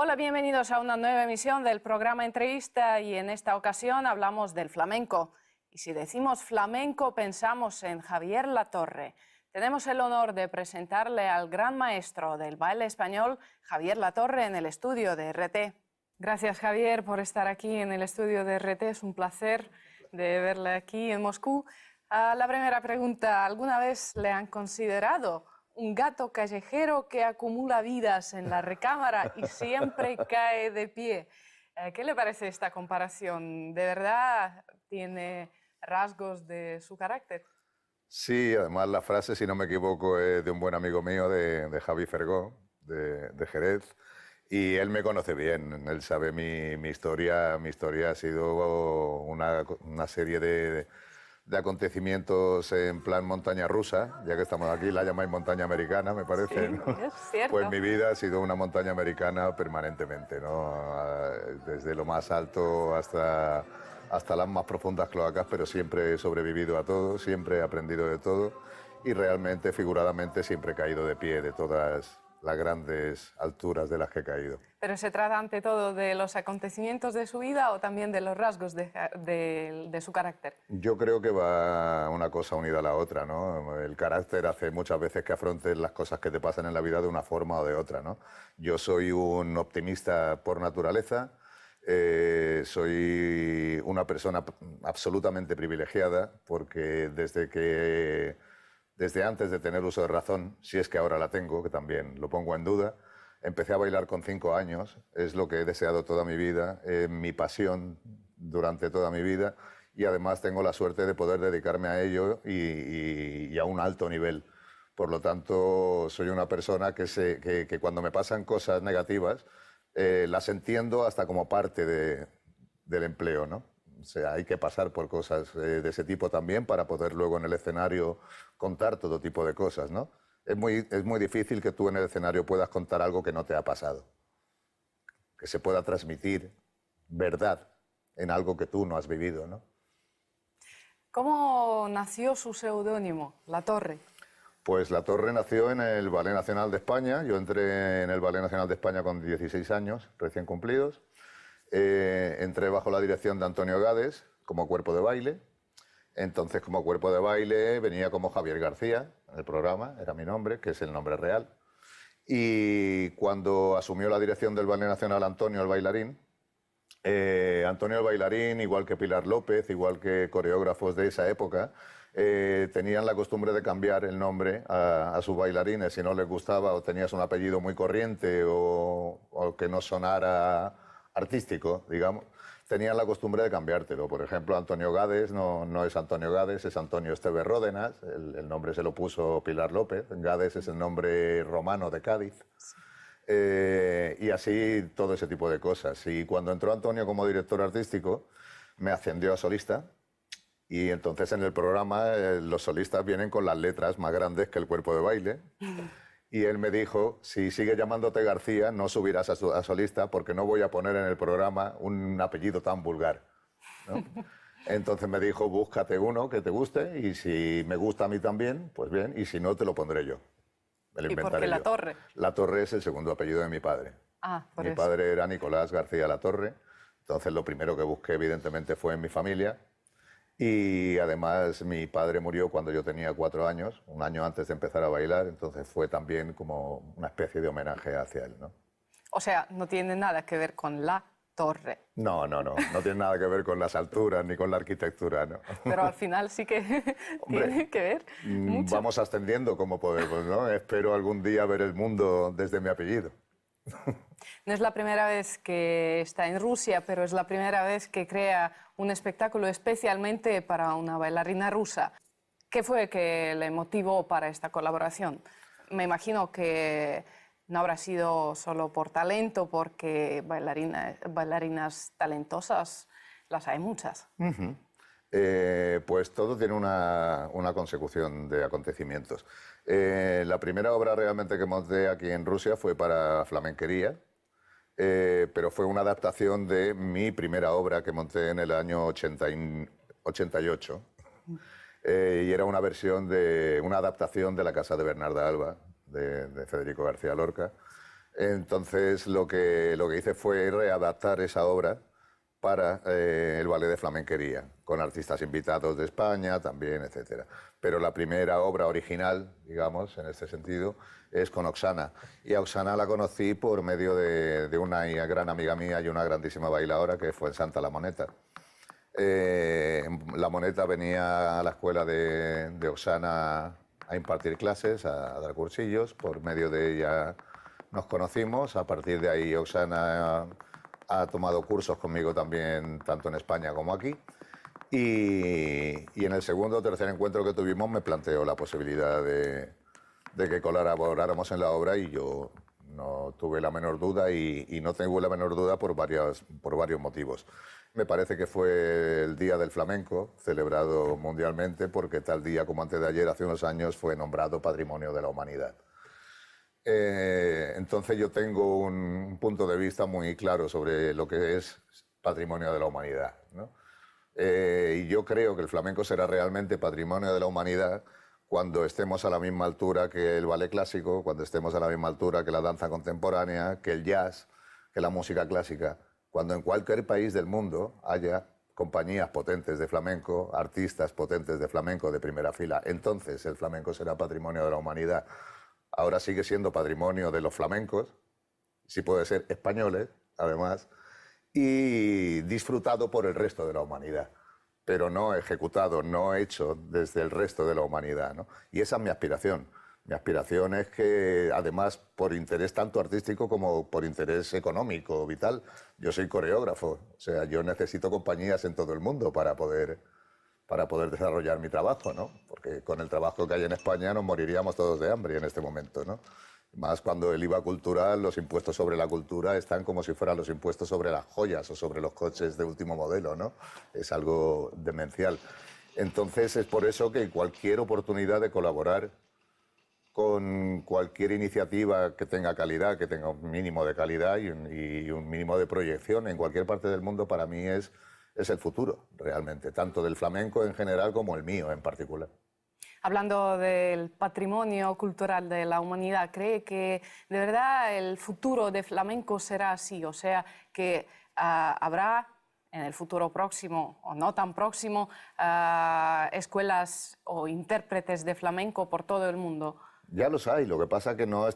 Hola, bienvenidos a una nueva emisión del programa Entrevista y en esta ocasión hablamos del flamenco. Y si decimos flamenco pensamos en Javier Latorre. Tenemos el honor de presentarle al gran maestro del baile español, Javier Latorre, en el estudio de RT. Gracias, Javier, por estar aquí en el estudio de RT. Es un placer de verle aquí en Moscú. La primera pregunta, ¿alguna vez le han considerado un gato callejero que acumula vidas en la recámara y siempre cae de pie? ¿Qué le parece esta comparación? ¿De verdad tiene rasgos de su carácter? Sí, además la frase, si no me equivoco, es de un buen amigo mío, de Javi Fergó, de Jerez, y él me conoce bien, él sabe mi historia. Mi historia ha sido una serie de acontecimientos en plan montaña rusa, ya que estamos aquí, la llamáis montaña americana, me parece, Sí, ¿no? es cierto. Pues mi vida ha sido una montaña americana permanentemente, ¿no? Desde lo más alto hasta las más profundas cloacas, pero siempre he sobrevivido a todo, siempre he aprendido de todo y realmente, figuradamente, siempre he caído de pie de todas las grandes alturas de las que he caído. ¿Pero se trata ante todo de los acontecimientos de su vida o también de los rasgos de su carácter? Yo creo que va una cosa unida a la otra, ¿no? El carácter hace muchas veces que afrontes las cosas que te pasan en la vida de una forma o de otra, ¿no? Yo soy un optimista por naturaleza, soy una persona absolutamente privilegiada porque desde antes de tener uso de razón, si es que ahora la tengo, que también lo pongo en duda, empecé a bailar con 5 años, es lo que he deseado toda mi vida, mi pasión durante toda mi vida, y además tengo la suerte de poder dedicarme a ello y a un alto nivel. Por lo tanto, soy una persona que cuando me pasan cosas negativas, las entiendo hasta como parte del empleo, ¿no? O sea, hay que pasar por cosas de ese tipo también para poder luego en el escenario contar todo tipo de cosas, ¿no? Es muy difícil que tú en el escenario puedas contar algo que no te ha pasado, que se pueda transmitir verdad en algo que tú no has vivido, ¿no? ¿Cómo nació su seudónimo, Latorre? Pues Latorre nació en el Ballet Nacional de España. Yo entré en el Ballet Nacional de España con 16 años, recién cumplidos. Entré bajo la dirección de Antonio Gades como cuerpo de baile. Entonces, como cuerpo de baile, venía como Javier García en el programa, era mi nombre, que es el nombre real. Y cuando asumió la dirección del Ballet Nacional Antonio el bailarín, igual que Pilar López, igual que coreógrafos de esa época, tenían la costumbre de cambiar el nombre a sus bailarines si no les gustaba o tenías un apellido muy corriente o que no sonara artístico, digamos, tenían la costumbre de cambiártelo. Por ejemplo, Antonio Gades no es Antonio Gades, es Antonio Esteve Ródenas, el nombre se lo puso Pilar López, Gades es el nombre romano de Cádiz. Y así todo ese tipo de cosas. Y cuando entró Antonio como director artístico, me ascendió a solista. Y entonces en el programa los solistas vienen con las letras más grandes que el cuerpo de baile. Y él me dijo, si sigue llamándote García, no subirás a solista porque no voy a poner en el programa un apellido tan vulgar, ¿no? Entonces me dijo, búscate uno que te guste y si me gusta a mí también, pues bien, y si no, te lo pondré yo. Me lo ¿Y por inventaré qué yo. Latorre? Latorre es el segundo apellido de mi padre. Por Mi eso. padre era Nicolás García Latorre, entonces lo primero que busqué evidentemente fue en mi familia y además mi padre murió cuando yo tenía 4 años, un año antes de empezar a bailar, entonces fue también como una especie de homenaje hacia él, ¿no? O sea, no tiene nada que ver con la torre. No tiene nada que ver con las alturas ni con la arquitectura, ¿no? Pero al final sí que Hombre, tiene que ver mucho. vamos ascendiendo como podemos, ¿no? Espero algún día ver el mundo desde mi apellido. No es la primera vez que está en Rusia, pero es la primera vez que crea un espectáculo especialmente para una bailarina rusa. ¿Qué fue que le motivó para esta colaboración? Me imagino que no habrá sido solo por talento, porque bailarinas talentosas las hay muchas. Pues todo tiene una consecución de acontecimientos. La primera obra realmente que monté aquí en Rusia fue para flamenquería, pero fue una adaptación de mi primera obra que monté en el año 88. Y era una adaptación de La Casa de Bernarda Alba, de Federico García Lorca. Entonces lo que hice fue readaptar esa obra para el ballet de flamenquería, con artistas invitados de España también, etcétera. Pero la primera obra original, digamos, en este sentido, es con Oksana. Y a Oksana la conocí por medio de una gran amiga mía y una grandísima bailadora que fue en Santa La Moneta. La Moneta venía a la escuela de Oksana a impartir clases, a dar cursillos. Por medio de ella nos conocimos. A partir de ahí Oksana ha tomado cursos conmigo también, tanto en España como aquí. Y en el segundo o tercer encuentro que tuvimos me planteó la posibilidad de que colaboráramos en la obra, y yo no tuve la menor duda, y no tengo la menor duda por varios motivos. Me parece que fue el Día del Flamenco, celebrado mundialmente, porque tal día como antes de ayer, hace unos años, fue nombrado Patrimonio de la Humanidad. Entonces yo tengo un punto de vista muy claro sobre lo que es Patrimonio de la Humanidad, ¿no? Y yo creo que el flamenco será realmente Patrimonio de la Humanidad cuando estemos a la misma altura que el ballet clásico, cuando estemos a la misma altura que la danza contemporánea, que el jazz, que la música clásica, cuando en cualquier país del mundo haya compañías potentes de flamenco, artistas potentes de flamenco de primera fila. Entonces el flamenco será Patrimonio de la Humanidad. Ahora sigue siendo patrimonio de los flamencos, sí puede ser españoles, además, y disfrutado por el resto de la humanidad, pero no ejecutado, no hecho desde el resto de la humanidad, ¿no? Y esa es mi aspiración. Mi aspiración es que, además, por interés tanto artístico como por interés económico, vital, yo soy coreógrafo, o sea, yo necesito compañías en todo el mundo para poder desarrollar mi trabajo, ¿no? Porque con el trabajo que hay en España nos moriríamos todos de hambre en este momento, ¿no? Más cuando el IVA cultural, los impuestos sobre la cultura están como si fueran los impuestos sobre las joyas o sobre los coches de último modelo, ¿no? Es algo demencial. Entonces es por eso que cualquier oportunidad de colaborar con cualquier iniciativa que tenga calidad, que tenga un mínimo de calidad y un mínimo de proyección en cualquier parte del mundo, para mí es el futuro, realmente, tanto del flamenco en general como el mío en particular. Hablando del patrimonio cultural de la humanidad, ¿cree que de verdad el futuro de flamenco será así? O sea, que habrá en el futuro próximo o no tan próximo escuelas o intérpretes de flamenco por todo el mundo. Ya los hay, lo que pasa es que no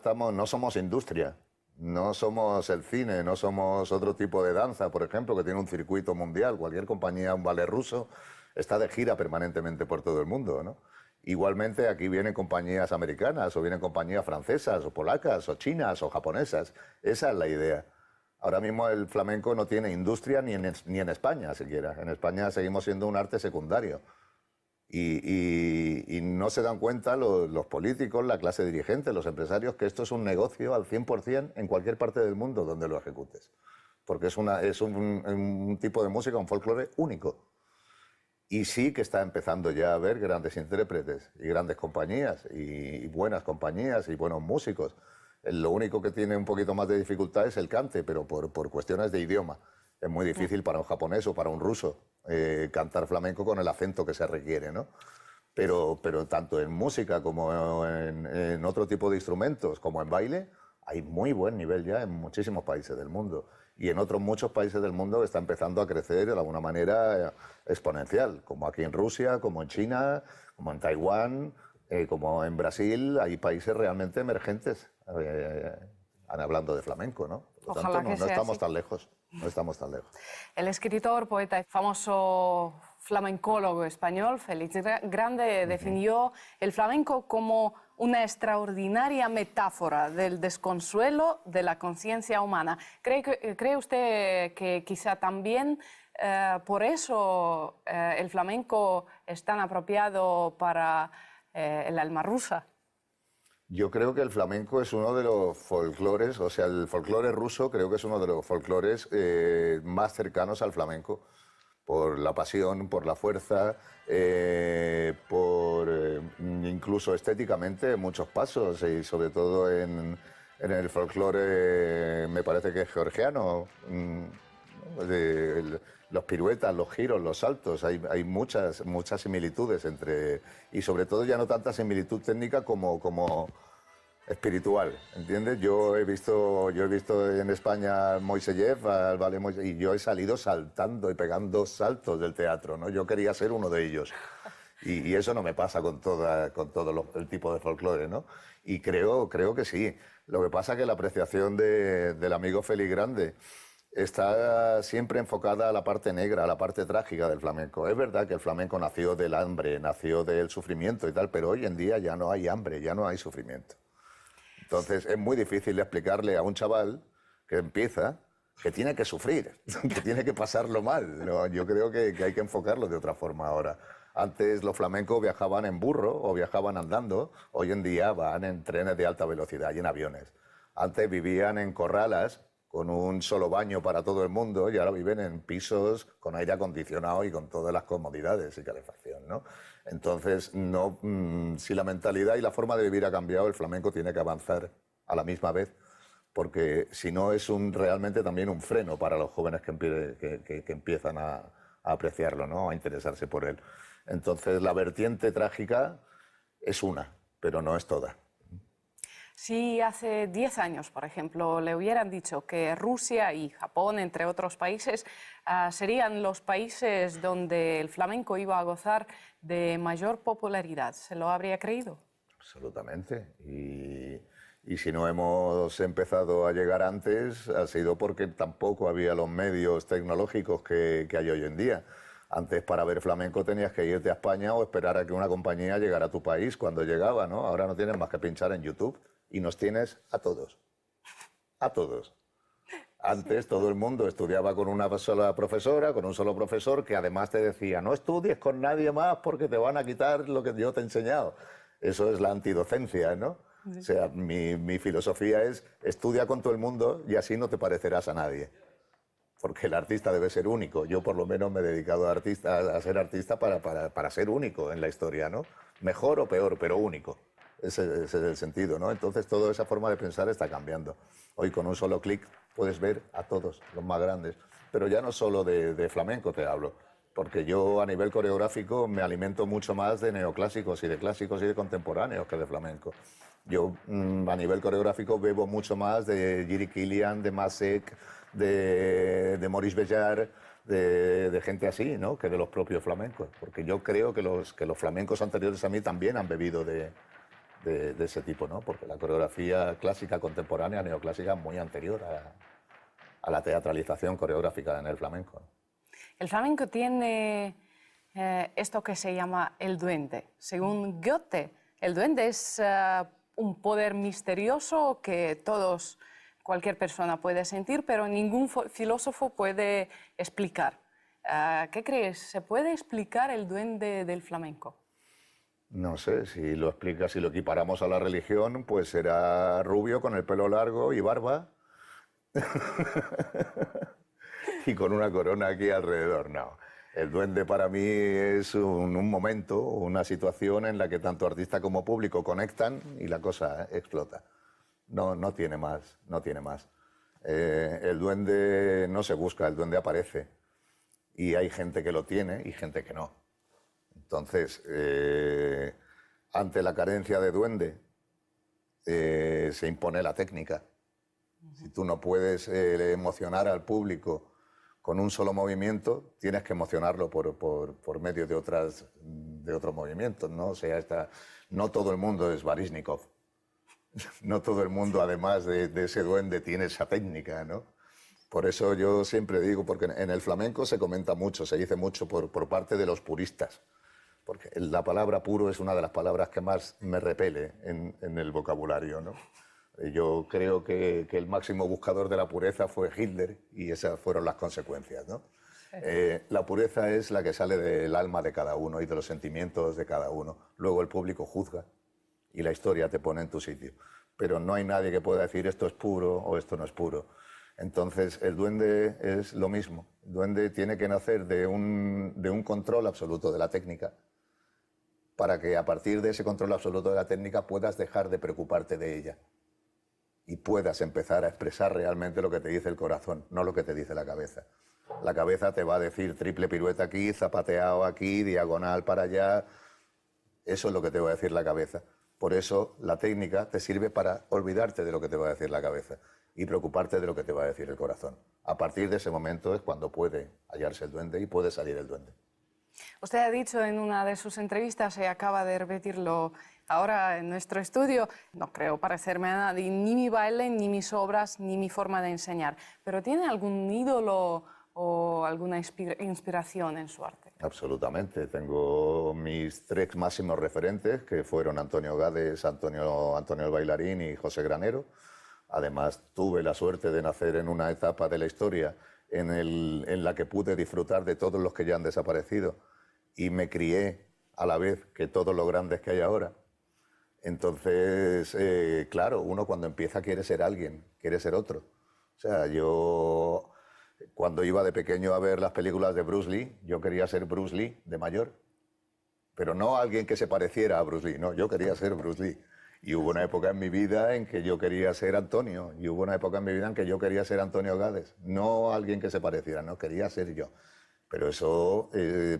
somos industria, no somos el cine, no somos otro tipo de danza, por ejemplo, que tiene un circuito mundial. Cualquier compañía, un ballet ruso, está de gira permanentemente por todo el mundo, ¿no? Igualmente aquí vienen compañías americanas, o vienen compañías francesas, o polacas, o chinas, o japonesas. Esa es la idea. Ahora mismo el flamenco no tiene industria ni en España siquiera. En España seguimos siendo un arte secundario. Y no se dan cuenta los políticos, la clase dirigente, los empresarios, que esto es un negocio al 100% en cualquier parte del mundo donde lo ejecutes. Porque es un tipo de música, un folclore único. Y sí que está empezando ya a haber grandes intérpretes y grandes compañías y buenas compañías y buenos músicos. Lo único que tiene un poquito más de dificultad es el cante, pero por cuestiones de idioma. Es muy difícil para un japonés o para un ruso cantar flamenco con el acento que se requiere, ¿no? Pero tanto en música como en otro tipo de instrumentos, como en baile, hay muy buen nivel ya en muchísimos países del mundo. Y en otros muchos países del mundo está empezando a crecer de alguna manera exponencial, como aquí en Rusia, como en China, como en Taiwán, como en Brasil. Hay países realmente emergentes hablando de flamenco, ¿no? Por lo tanto, no estamos tan lejos. No estamos tan lejos. El escritor, poeta y famoso flamencólogo español, Félix Grande, definió el flamenco como una extraordinaria metáfora del desconsuelo de la conciencia humana. ¿Cree usted que quizá también por eso el flamenco es tan apropiado para el alma rusa? Yo creo que el flamenco es uno de los folclores, o sea, el folclore ruso creo que es uno de los folclores más cercanos al flamenco, por la pasión, por la fuerza, incluso estéticamente muchos pasos, y sobre todo en el folclore, me parece que es georgiano, los piruetas, los giros, los saltos, hay muchas similitudes entre, y sobre todo ya no tanta similitud técnica como espiritual, ¿entiendes? Yo he visto en España Moiseyev, al ballet Moiseyev, y yo he salido saltando y pegando saltos del teatro, ¿no? Yo quería ser uno de ellos. Y eso no me pasa con todo el tipo de folclore, ¿no? Y creo que sí. Lo que pasa es que la apreciación del amigo Félix Grande está siempre enfocada a la parte negra, a la parte trágica del flamenco. Es verdad que el flamenco nació del hambre, nació del sufrimiento y tal, pero hoy en día ya no hay hambre, ya no hay sufrimiento. Entonces es muy difícil explicarle a un chaval que empieza que tiene que sufrir, que tiene que pasarlo mal, ¿no? Yo creo que hay que enfocarlo de otra forma ahora. Antes los flamencos viajaban en burro o viajaban andando, hoy en día van en trenes de alta velocidad y en aviones. Antes vivían en corralas con un solo baño para todo el mundo y ahora viven en pisos con aire acondicionado y con todas las comodidades y calefacción, ¿no? Entonces, si la mentalidad y la forma de vivir ha cambiado, el flamenco tiene que avanzar a la misma vez, porque si no es realmente también un freno para los jóvenes que empiezan a apreciarlo, ¿no? A interesarse por él. Entonces, la vertiente trágica es una, pero no es toda. Si hace 10 años, por ejemplo, le hubieran dicho que Rusia y Japón, entre otros países, serían los países donde el flamenco iba a gozar de mayor popularidad, ¿se lo habría creído? Absolutamente. Y si no hemos empezado a llegar antes, ha sido porque tampoco había los medios tecnológicos que hay hoy en día. Antes, para ver flamenco, tenías que irte a España o esperar a que una compañía llegara a tu país cuando llegaba, ¿no? Ahora no tienes más que pinchar en YouTube y nos tienes a todos. A todos. Antes todo el mundo estudiaba con una sola profesora, con un solo profesor, que además te decía, no estudies con nadie más porque te van a quitar lo que yo te he enseñado. Eso es la antidocencia, ¿no? Sí. O sea, mi filosofía es, estudia con todo el mundo y así no te parecerás a nadie. Porque el artista debe ser único. Yo por lo menos me he dedicado a ser artista para ser único en la historia, ¿no? Mejor o peor, pero único. Ese es el sentido, ¿no? Entonces toda esa forma de pensar está cambiando. Hoy con un solo clic puedes ver a todos, los más grandes. Pero ya no solo de flamenco te hablo, porque yo a nivel coreográfico me alimento mucho más de neoclásicos y de clásicos y de contemporáneos que de flamenco. Yo a nivel coreográfico bebo mucho más de Jiri Kilian, de Masek, de Maurice Béjart, de gente así, ¿no? Que de los propios flamencos. Porque yo creo que los flamencos anteriores a mí también han bebido de ese tipo, ¿no? Porque la coreografía clásica, contemporánea, neoclásica, es muy anterior a la teatralización coreográfica en el flamenco. El flamenco tiene esto que se llama el duende. Según Goethe, el duende es un poder misterioso que cualquier persona puede sentir, pero ningún filósofo puede explicar. ¿Qué crees? ¿Se puede explicar el duende del flamenco? No sé, si lo explicas, si lo equiparamos a la religión, pues será rubio con el pelo largo y barba y con una corona aquí alrededor. No, el duende para mí es un momento, una situación en la que tanto artista como público conectan y la cosa explota. No tiene más, no tiene más. El duende no se busca, el duende aparece. Y hay gente que lo tiene y gente que no. Entonces, ante la carencia de duende, se impone la técnica. Si tú no puedes emocionar al público con un solo movimiento, tienes que emocionarlo por medio de otros movimientos, ¿no? O sea, no todo el mundo es Baryshnikov. No todo el mundo, además de ese duende, tiene esa técnica, ¿no? Por eso yo siempre digo, porque en el flamenco se comenta mucho, se dice mucho por parte de los puristas, porque la palabra puro es una de las palabras que más me repele en el vocabulario, ¿no? Yo creo que el máximo buscador de la pureza fue Hitler y esas fueron las consecuencias, ¿no? La pureza es la que sale del alma de cada uno y de los sentimientos de cada uno. Luego el público juzga y la historia te pone en tu sitio. Pero no hay nadie que pueda decir esto es puro o esto no es puro. Entonces el duende es lo mismo. El duende tiene que nacer de un control absoluto de la técnica para que a partir de ese control absoluto de la técnica puedas dejar de preocuparte de ella y puedas empezar a expresar realmente lo que te dice el corazón, no lo que te dice la cabeza. La cabeza te va a decir triple pirueta aquí, zapateado aquí, diagonal para allá. Eso es lo que te va a decir la cabeza. Por eso la técnica te sirve para olvidarte de lo que te va a decir la cabeza y preocuparte de lo que te va a decir el corazón. A partir de ese momento es cuando puede hallarse el duende y puede salir el duende. Usted ha dicho en una de sus entrevistas, y acaba de repetirlo ahora en nuestro estudio, no creo parecerme a nadie, ni mi baile, ni mis obras, ni mi forma de enseñar, pero ¿tiene algún ídolo o alguna inspiración en su arte? Absolutamente. Tengo mis 3 máximos referentes, que fueron Antonio Gades, Antonio el bailarín y José Granero. Además, tuve la suerte de nacer en una etapa de la historia en la que pude disfrutar de todos los que ya han desaparecido y me crié a la vez que todos los grandes que hay ahora. Entonces, claro, uno cuando empieza quiere ser alguien, quiere ser otro. O sea, yo cuando iba de pequeño a ver las películas de Bruce Lee, yo quería ser Bruce Lee de mayor, pero no alguien que se pareciera a Bruce Lee, no, yo quería ser Bruce Lee. Y hubo una época en mi vida en que yo quería ser Antonio, y hubo una época en mi vida en que yo quería ser Antonio Gades, no alguien que se pareciera, no, quería ser yo. Pero eso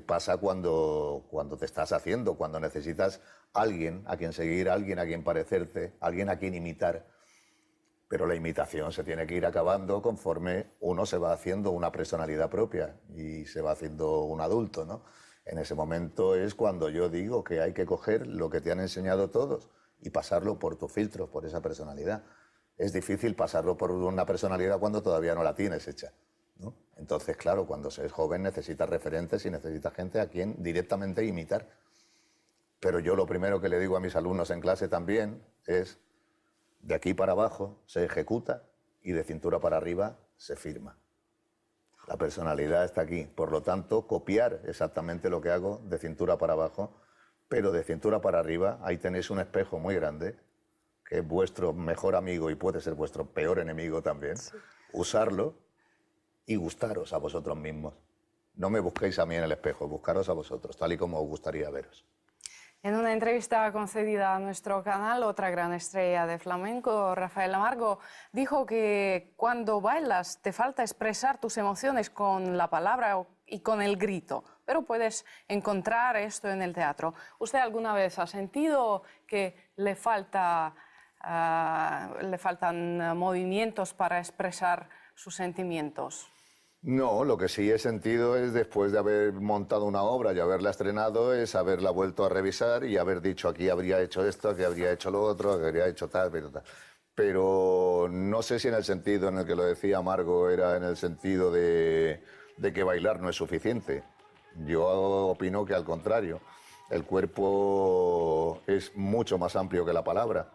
pasa cuando te estás haciendo, cuando necesitas alguien a quien seguir, alguien a quien parecerte, alguien a quien imitar. Pero la imitación se tiene que ir acabando conforme uno se va haciendo una personalidad propia y se va haciendo un adulto, ¿no? En ese momento es cuando yo digo que hay que coger lo que te han enseñado todos y pasarlo por tu filtro, por esa personalidad. Es difícil pasarlo por una personalidad cuando todavía no la tienes hecha, ¿no? Entonces, claro, cuando se es joven necesitas referentes y necesitas gente a quien directamente imitar. Pero yo lo primero que le digo a mis alumnos en clase también es: de aquí para abajo se ejecuta y de cintura para arriba se firma. La personalidad está aquí. Por lo tanto, copiar exactamente lo que hago de cintura para abajo, pero de cintura para arriba, ahí tenéis un espejo muy grande, que es vuestro mejor amigo y puede ser vuestro peor enemigo también. Sí. Usarlo y gustaros a vosotros mismos. No me busquéis a mí en el espejo, buscaros a vosotros, tal y como os gustaría veros. En una entrevista concedida a nuestro canal, otra gran estrella de flamenco, Rafael Amargo, dijo que cuando bailas te falta expresar tus emociones con la palabra y con el grito, pero puedes encontrar esto en el teatro. ¿Usted alguna vez ha sentido que le faltan movimientos para expresar sus sentimientos? No, lo que sí he sentido es, después de haber montado una obra y haberla estrenado, es haberla vuelto a revisar y haber dicho: aquí habría hecho esto, aquí habría hecho lo otro, aquí habría hecho tal, pero tal. Pero no sé si en el sentido en el que lo decía Amargo era en el sentido de que bailar no es suficiente. Yo opino que al contrario, el cuerpo es mucho más amplio que la palabra.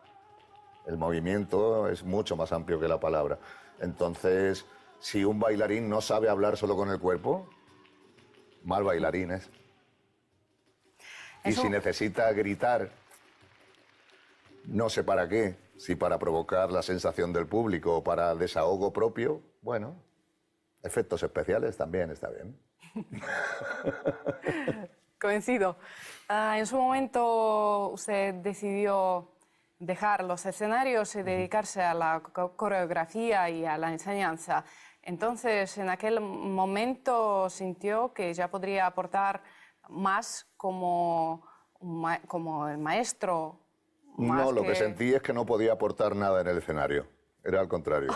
El movimiento es mucho más amplio que la palabra. Entonces, si un bailarín no sabe hablar solo con el cuerpo, mal bailarín es. Y si necesita gritar, no sé para qué, si para provocar la sensación del público o para desahogo propio, bueno, efectos especiales también está bien. Coincido. En su momento usted decidió dejar los escenarios y dedicarse a la coreografía y a la enseñanza. Entonces, en aquel momento sintió que ya podría aportar más como el maestro. No, lo que sentí es que no podía aportar nada en el escenario. Era al contrario.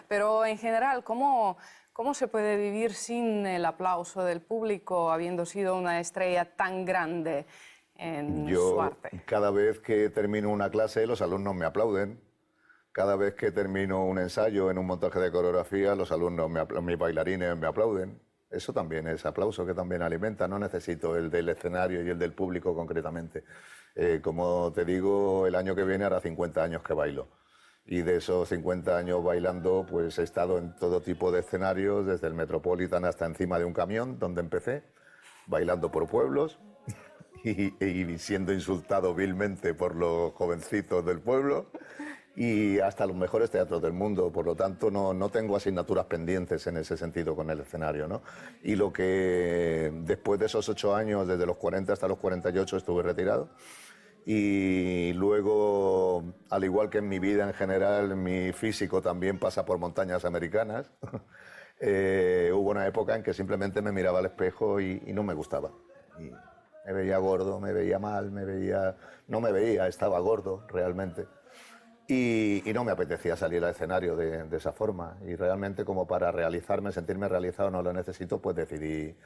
Pero en general, ¿cómo se puede vivir sin el aplauso del público, habiendo sido una estrella tan grande en su arte? Cada vez que termino una clase, los alumnos me aplauden. Cada vez que termino un ensayo en un montaje de coreografía, los alumnos, mis bailarines me aplauden. Eso también es aplauso que también alimenta. No necesito el del escenario y el del público concretamente. Como te digo, el año que viene hará 50 años que bailo. Y de esos 50 años bailando, pues he estado en todo tipo de escenarios, desde el Metropolitan hasta encima de un camión, donde empecé, bailando por pueblos y siendo insultado vilmente por los jovencitos del pueblo, y hasta los mejores teatros del mundo. Por lo tanto, no tengo asignaturas pendientes en ese sentido con el escenario, ¿no? Y lo que después de esos 8 años, desde los 40 hasta los 48, estuve retirado. Y luego, al igual que en mi vida en general, mi físico también pasa por montañas americanas. Hubo una época en que simplemente me miraba al espejo y no me gustaba. Me veía gordo, me veía mal, no me veía, estaba gordo realmente. Y no me apetecía salir al escenario de esa forma. Y realmente como para realizarme, sentirme realizado, no lo necesito, pues decidí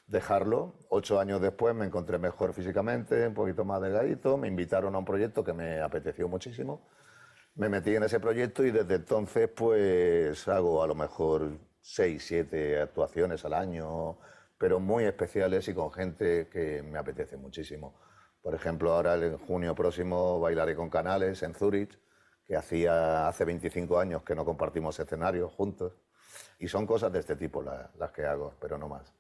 dejarlo. 8 años después me encontré mejor físicamente, un poquito más delgadito. Me invitaron a un proyecto que me apeteció muchísimo. Me metí en ese proyecto y desde entonces pues hago a lo mejor 6, 7 actuaciones al año, pero muy especiales y con gente que me apetece muchísimo. Por ejemplo, ahora en junio próximo bailaré con Canales en Zúrich, que hace 25 años que no compartimos escenarios juntos. Y son cosas de este tipo las que hago, pero no más.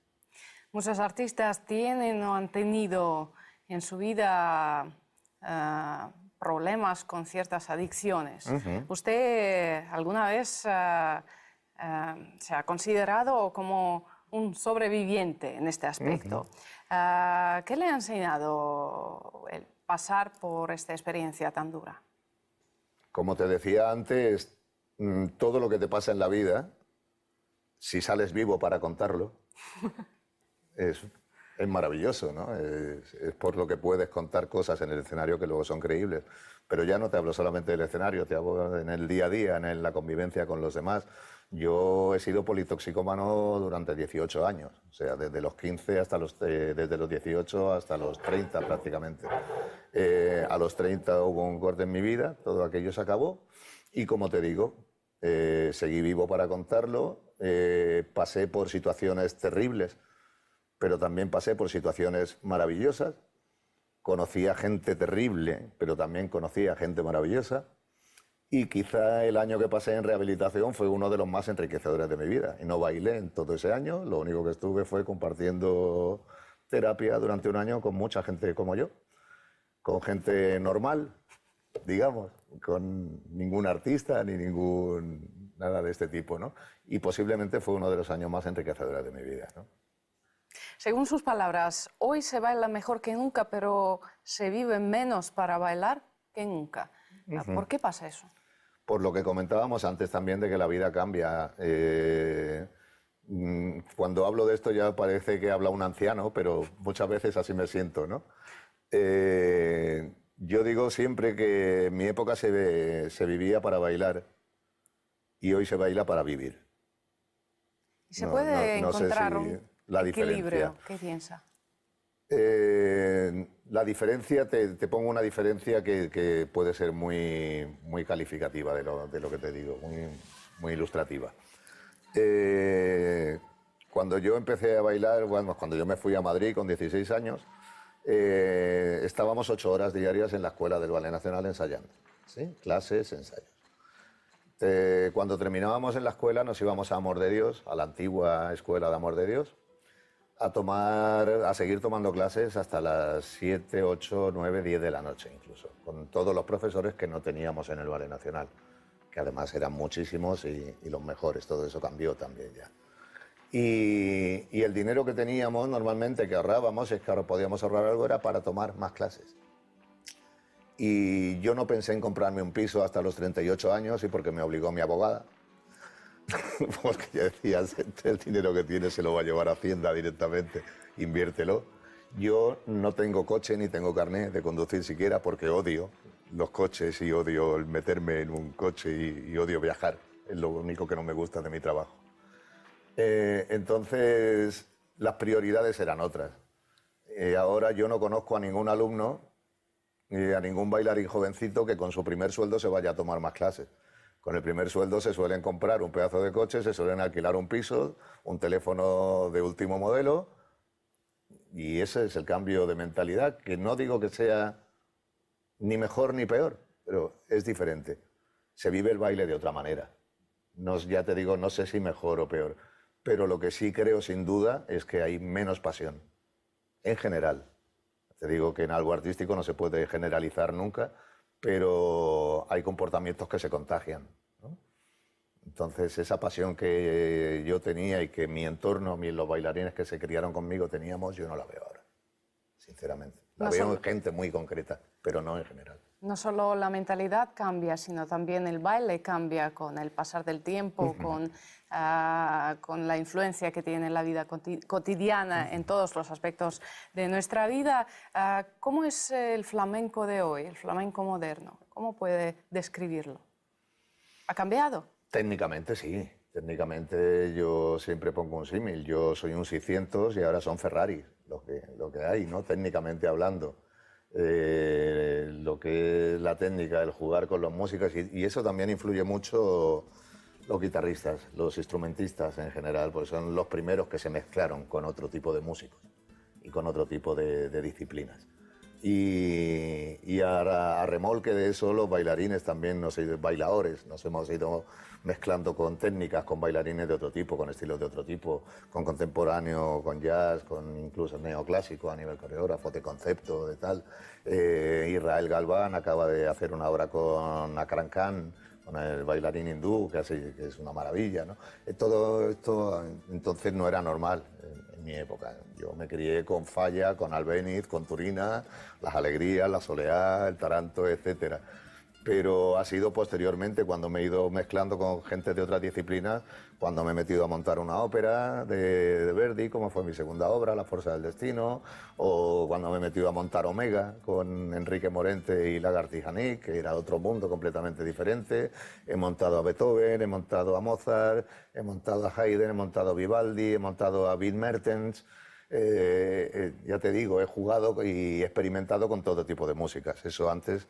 Muchos artistas tienen o han tenido en su vida problemas con ciertas adicciones. ¿Usted alguna vez se ha considerado como un sobreviviente en este aspecto? ¿Qué le ha enseñado el pasar por esta experiencia tan dura? Como te decía antes, todo lo que te pasa en la vida, si sales vivo para contarlo, es maravilloso, ¿no? Es por lo que puedes contar cosas en el escenario que luego son creíbles. Pero ya no te hablo solamente del escenario, te hablo en el día a día, en la convivencia con los demás. Yo he sido politoxicómano durante 18 años, o sea, desde los 15 desde los 18 hasta los 30 prácticamente. A los 30 hubo un corte en mi vida, todo aquello se acabó y como te digo, seguí vivo para contarlo, pasé por situaciones terribles, pero también pasé por situaciones maravillosas, conocí a gente terrible, pero también conocí a gente maravillosa. Y quizá el año que pasé en rehabilitación fue uno de los más enriquecedores de mi vida. Y no bailé en todo ese año, lo único que estuve fue compartiendo terapia durante un año con mucha gente como yo, con gente normal, digamos, con ningún artista ni nada de este tipo, ¿no? Y posiblemente fue uno de los años más enriquecedores de mi vida, ¿no? Según sus palabras, hoy se baila mejor que nunca, pero se vive menos para bailar que nunca. ¿Por qué pasa eso? Por lo que comentábamos antes también de que la vida cambia. Cuando hablo de esto ya parece que habla un anciano, pero muchas veces así me siento, ¿no? Yo digo siempre que en mi época se vivía para bailar y hoy se baila para vivir. ¿Y se puede encontrar un la equilibrio? ¿Qué piensa? La diferencia, te pongo una diferencia que puede ser muy calificativa de lo que te digo, muy ilustrativa. Cuando yo empecé a bailar, bueno, cuando yo me fui a Madrid con 16 años, estábamos 8 horas diarias en la escuela del Ballet Nacional ensayando, ¿sí? Clases, ensayos. Cuando terminábamos en la escuela nos íbamos a Amor de Dios, a la antigua escuela de Amor de Dios, a seguir tomando clases hasta las 7, 8, 9, 10 de la noche incluso, con todos los profesores que no teníamos en el Ballet Nacional, que además eran muchísimos y los mejores, todo eso cambió también ya. Y el dinero que teníamos normalmente, que ahorrábamos, es que ahora podíamos ahorrar algo, era para tomar más clases. Y yo no pensé en comprarme un piso hasta los 38 años y porque me obligó mi abogada. Porque ya decías, el dinero que tienes se lo va a llevar a Hacienda directamente, inviértelo. Yo no tengo coche ni tengo carnet de conducir siquiera porque odio los coches y odio el meterme en un coche y odio viajar. Es lo único que no me gusta de mi trabajo. Entonces, las prioridades eran otras. Ahora yo no conozco a ningún alumno ni a ningún bailarín jovencito que con su primer sueldo se vaya a tomar más clases. Con el primer sueldo se suelen comprar un pedazo de coche, se suelen alquilar un piso, un teléfono de último modelo, y ese es el cambio de mentalidad, que no digo que sea ni mejor ni peor, pero es diferente. Se vive el baile de otra manera. Ya te digo, no sé si mejor o peor, pero lo que sí creo sin duda es que hay menos pasión, en general. Te digo que en algo artístico no se puede generalizar nunca, pero hay comportamientos que se contagian, ¿no? Entonces, esa pasión que yo tenía y que mi entorno, los bailarines que se criaron conmigo teníamos, yo no la veo ahora, sinceramente. La veo en gente muy concreta, pero no en general. No solo la mentalidad cambia, sino también el baile cambia con el pasar del tiempo, con la influencia que tiene en la vida cotidiana, en todos los aspectos de nuestra vida. ¿Cómo es el flamenco de hoy, el flamenco moderno? ¿Cómo puede describirlo? ¿Ha cambiado? Técnicamente sí. Técnicamente yo siempre pongo un símil. Yo soy un 600 y ahora son Ferraris, lo que hay, ¿no? Técnicamente hablando. Lo que es la técnica, el jugar con las músicas, y eso también influye mucho los guitarristas, los instrumentistas en general, porque son los primeros que se mezclaron con otro tipo de músicos y con otro tipo de disciplinas. Y a remolque de eso, los bailarines también, bailadores, nos hemos ido mezclando con técnicas, con bailarines de otro tipo, con estilos de otro tipo, con contemporáneo, con jazz, con incluso neoclásico a nivel coreógrafo, de concepto, de tal. Israel Galván acaba de hacer una obra con Akram Khan, con el bailarín hindú, que es una maravilla, ¿no? Todo esto entonces no era normal en mi época. Yo me crié con Falla, con Albéniz, con Turina, las Alegrías, la Soleá, el Taranto, etcétera. Pero ha sido posteriormente, cuando me he ido mezclando con gente de otras disciplinas, cuando me he metido a montar una ópera de Verdi, como fue mi segunda obra, La Fuerza del Destino, o cuando me he metido a montar Omega con Enrique Morente y Lagartija-Nick, que era otro mundo completamente diferente. He montado a Beethoven, he montado a Mozart, he montado a Haydn, he montado a Vivaldi, he montado a Beth Mertens. Ya te digo, he jugado y experimentado con todo tipo de músicas. Eso antes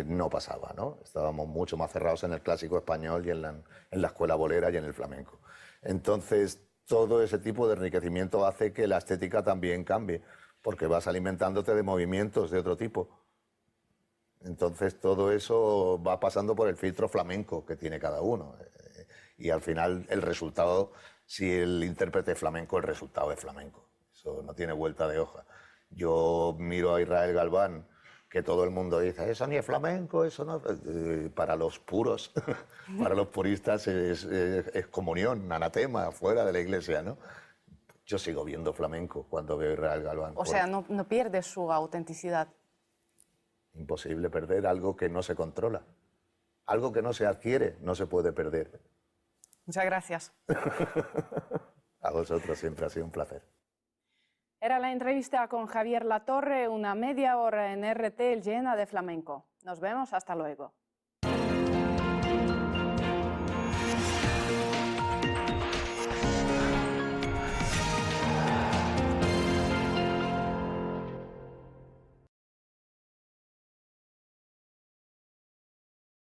no pasaba, ¿no? Estábamos mucho más cerrados en el clásico español y en la escuela bolera y en el flamenco. Entonces, todo ese tipo de enriquecimiento hace que la estética también cambie, porque vas alimentándote de movimientos de otro tipo. Entonces, todo eso va pasando por el filtro flamenco que tiene cada uno. Y al final, el resultado, si el intérprete es flamenco, el resultado es flamenco. Eso no tiene vuelta de hoja. Yo miro a Israel Galván, que todo el mundo dice, eso ni es flamenco, eso no... para los puros, para los puristas es comunión, anatema, fuera de la iglesia, ¿no? Yo sigo viendo flamenco cuando veo a Israel Galván. O sea, no pierde su autenticidad. Imposible perder algo que no se controla. Algo que no se adquiere no se puede perder. Muchas gracias. A vosotros siempre ha sido un placer. Era la entrevista con Javier Latorre, una media hora en RT llena de flamenco. Nos vemos, hasta luego.